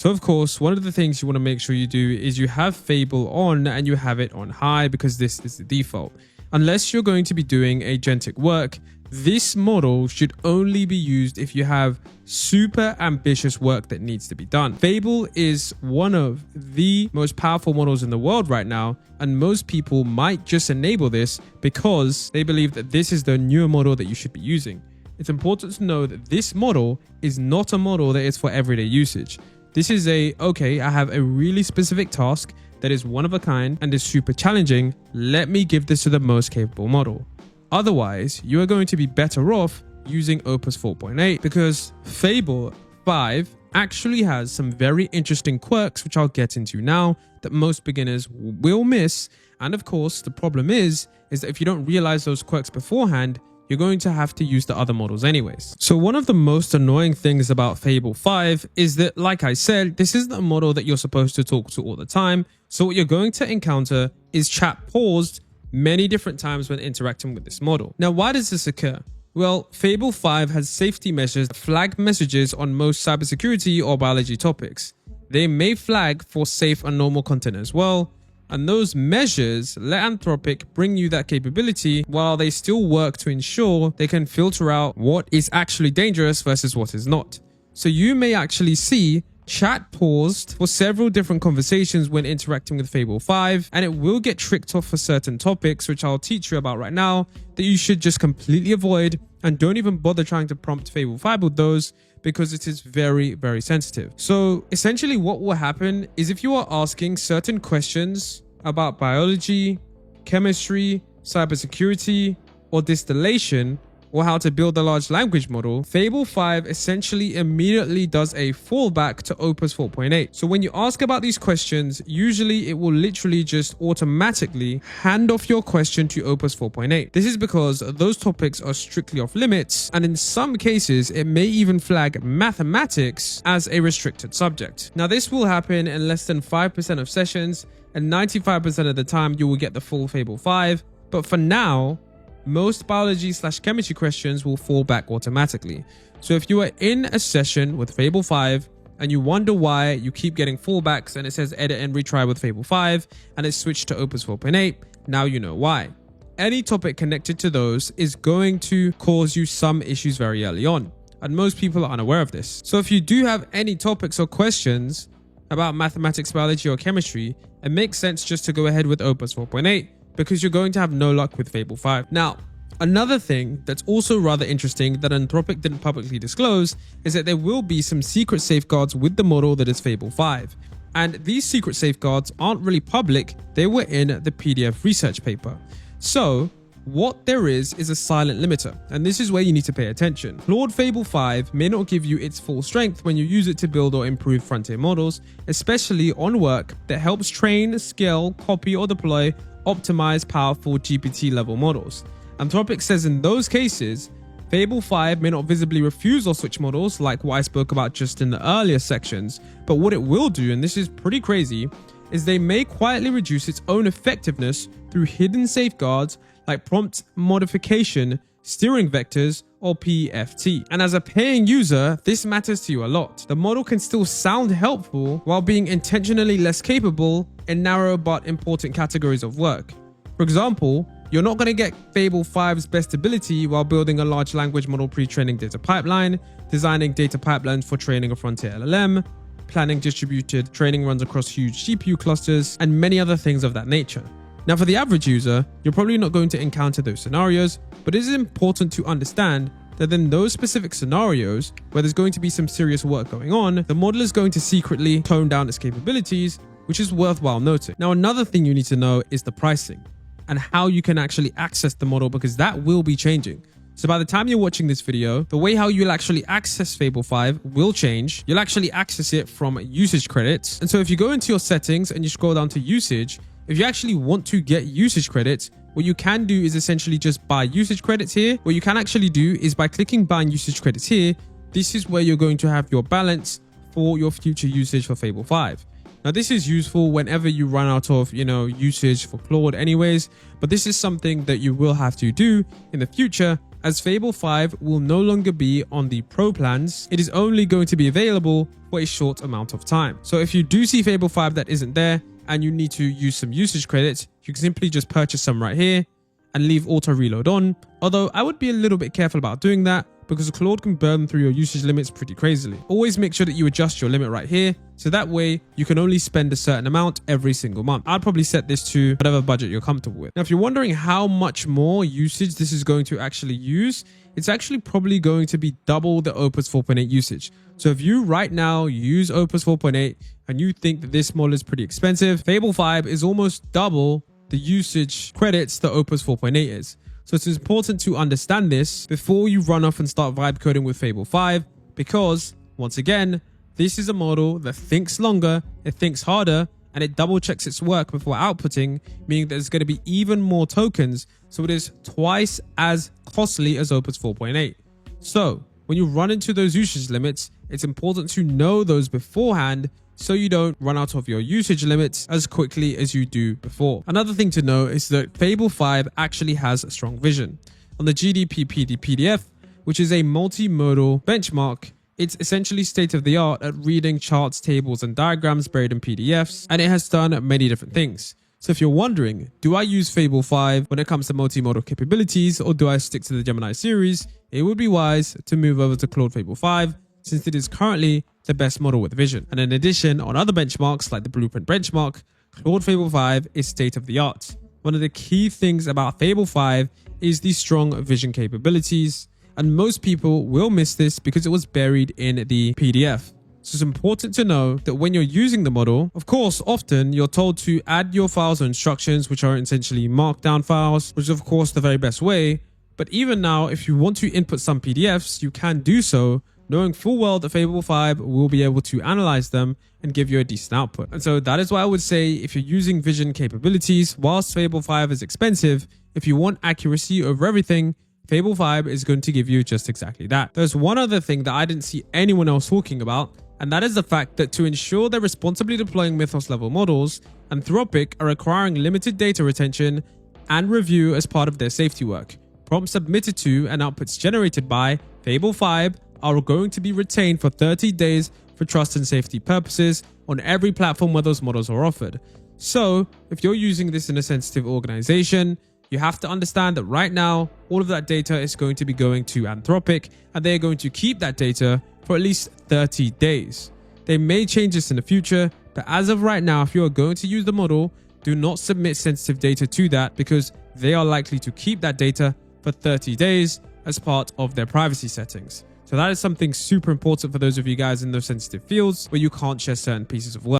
So of course, one of the things you want to make sure you do is you have Fable on and you have it on high, because this is the default. Unless you're going to be doing agentic work, this model should only be used if you have super ambitious work that needs to be done. Fable is one of the most powerful models in the world right now, and most people might just enable this because they believe that this is the newer model that you should be using. It's important to know that this model is not a model that is for everyday usage. This is okay, I have a really specific task that is one of a kind and is super challenging. Let me give this to the most capable model. Otherwise, you are going to be better off using Opus 4.8, because Fable 5 actually has some very interesting quirks, which I'll get into now, that most beginners will miss. And of course, the problem is that if you don't realize those quirks beforehand, you're going to have to use the other models anyways. So one of the most annoying things about Fable 5 is that, like I said, this isn't a model that you're supposed to talk to all the time. So what you're going to encounter is chat paused many different times when interacting with this model. Now, why does this occur? Well, Fable 5 has safety measures that flag messages on most cybersecurity or biology topics. They may flag for safe and normal content as well, and those measures let Anthropic bring you that capability while they still work to ensure they can filter out what is actually dangerous versus what is not. So you may actually see chat paused for several different conversations when interacting with Fable 5, and it will get tricked off for certain topics, which I'll teach you about right now, that you should just completely avoid, and don't even bother trying to prompt Fable 5 with those, because it is very, very sensitive. So essentially what will happen is if you are asking certain questions about biology, chemistry, cybersecurity, or distillation, or how to build a large language model, Fable 5 essentially immediately does a fallback to Opus 4.8. So when you ask about these questions, usually it will literally just automatically hand off your question to Opus 4.8. This is because those topics are strictly off limits, and in some cases, it may even flag mathematics as a restricted subject. Now, this will happen in less than 5% of sessions, and 95% of the time you will get the full Fable 5. But for now, most biology/chemistry questions will fall back automatically. So if you are in a session with Fable 5 and you wonder why you keep getting fallbacks and it says edit and retry with Fable 5 and it's switched to Opus 4.8, now you know why. Any topic connected to those is going to cause you some issues very early on, and most people are unaware of this. So if you do have any topics or questions about mathematics, biology, or chemistry, it makes sense just to go ahead with Opus 4.8, because you're going to have no luck with Fable 5. Now, another thing that's also rather interesting that Anthropic didn't publicly disclose is that there will be some secret safeguards with the model that is Fable 5. And these secret safeguards aren't really public, they were in the PDF research paper. So, what there is a silent limiter, and this is where you need to pay attention. Claude Fable 5 may not give you its full strength when you use it to build or improve frontier models, especially on work that helps train, scale, copy, or deploy optimize powerful GPT-level models. Anthropic says in those cases, Fable 5 may not visibly refuse or switch models like what I spoke about just in the earlier sections, but what it will do, and this is pretty crazy, is they may quietly reduce its own effectiveness through hidden safeguards like prompt modification, steering vectors, or PFT. And as a paying user, this matters to you a lot. The model can still sound helpful while being intentionally less capable in narrow but important categories of work. For example, you're not going to get Fable 5's best ability while building a large language model pre-training data pipeline, designing data pipelines for training a frontier LLM, planning distributed training runs across huge GPU clusters, and many other things of that nature. Now, for the average user, you're probably not going to encounter those scenarios, but it is important to understand that in those specific scenarios where there's going to be some serious work going on, the model is going to secretly tone down its capabilities, which is worthwhile noting. Now, another thing you need to know is the pricing and how you can actually access the model, because that will be changing. So by the time you're watching this video, the way how you'll actually access Fable 5 will change. You'll actually access it from usage credits. And so if you go into your settings and you scroll down to usage, if you actually want to get usage credits, what you can do is essentially just buy usage credits here. What you can actually do is by clicking buying usage credits here, this is where you're going to have your balance for your future usage for Fable 5. Now, this is useful whenever you run out of, usage for Claude anyways, but this is something that you will have to do in the future. as Fable 5 will no longer be on the Pro plans. It is only going to be available for a short amount of time. So if you do see Fable 5 that isn't there and you need to use some usage credits, you can simply just purchase some right here and leave auto reload on. Although I would be a little bit careful about doing that because Claude can burn through your usage limits pretty crazily. Always make sure that you adjust your limit right here, so that way you can only spend a certain amount every single month. I'd probably set this to whatever budget you're comfortable with. Now, if you're wondering how much more usage this is going to actually use, it's actually probably going to be double the Opus 4.8 usage. So if you right now use Opus 4.8 and you think that this model is pretty expensive, Fable 5 is almost double the usage credits that Opus 4.8 is. So it's important to understand this before you run off and start vibe coding with Fable 5, because once again, this is a model that thinks longer, it thinks harder, and it double checks its work before outputting, meaning there's going to be even more tokens. So it is twice as costly as Opus 4.8. So when you run into those usage limits, it's important to know those beforehand so you don't run out of your usage limits as quickly as you do before. Another thing to know is that Fable 5 actually has strong vision. On the GDP PDF, which is a multimodal benchmark, it's essentially state-of-the-art at reading charts, tables, and diagrams buried in PDFs, and it has done many different things. So if you're wondering, do I use Fable 5 when it comes to multimodal capabilities, or do I stick to the Gemini series? It would be wise to move over to Claude Fable 5, since it is currently the best model with vision. And in addition, on other benchmarks like the Blueprint benchmark, Claude Fable 5 is state-of-the-art. One of the key things about Fable 5 is the strong vision capabilities, and most people will miss this because it was buried in the PDF. So it's important to know that when you're using the model, of course, often you're told to add your files or instructions, which are essentially markdown files, which is of course the very best way. But even now, if you want to input some PDFs, you can do so, knowing full well that Fable 5 will be able to analyze them and give you a decent output. And so that is why I would say if you're using vision capabilities, whilst Fable 5 is expensive, if you want accuracy over everything, Fable 5 is going to give you just exactly that. There's one other thing that I didn't see anyone else talking about, and that is the fact that to ensure they're responsibly deploying Mythos level models, Anthropic are requiring limited data retention and review as part of their safety work. Prompts submitted to and outputs generated by Fable 5 are going to be retained for 30 days for trust and safety purposes on every platform where those models are offered. So if you're using this in a sensitive organization, you have to understand that right now, all of that data is going to be going to Anthropic, and they're going to keep that data for at least 30 days. They may change this in the future, but as of right now, if you are going to use the model, do not submit sensitive data to that because they are likely to keep that data for 30 days as part of their privacy settings. So that is something super important for those of you guys in those sensitive fields where you can't share certain pieces of work.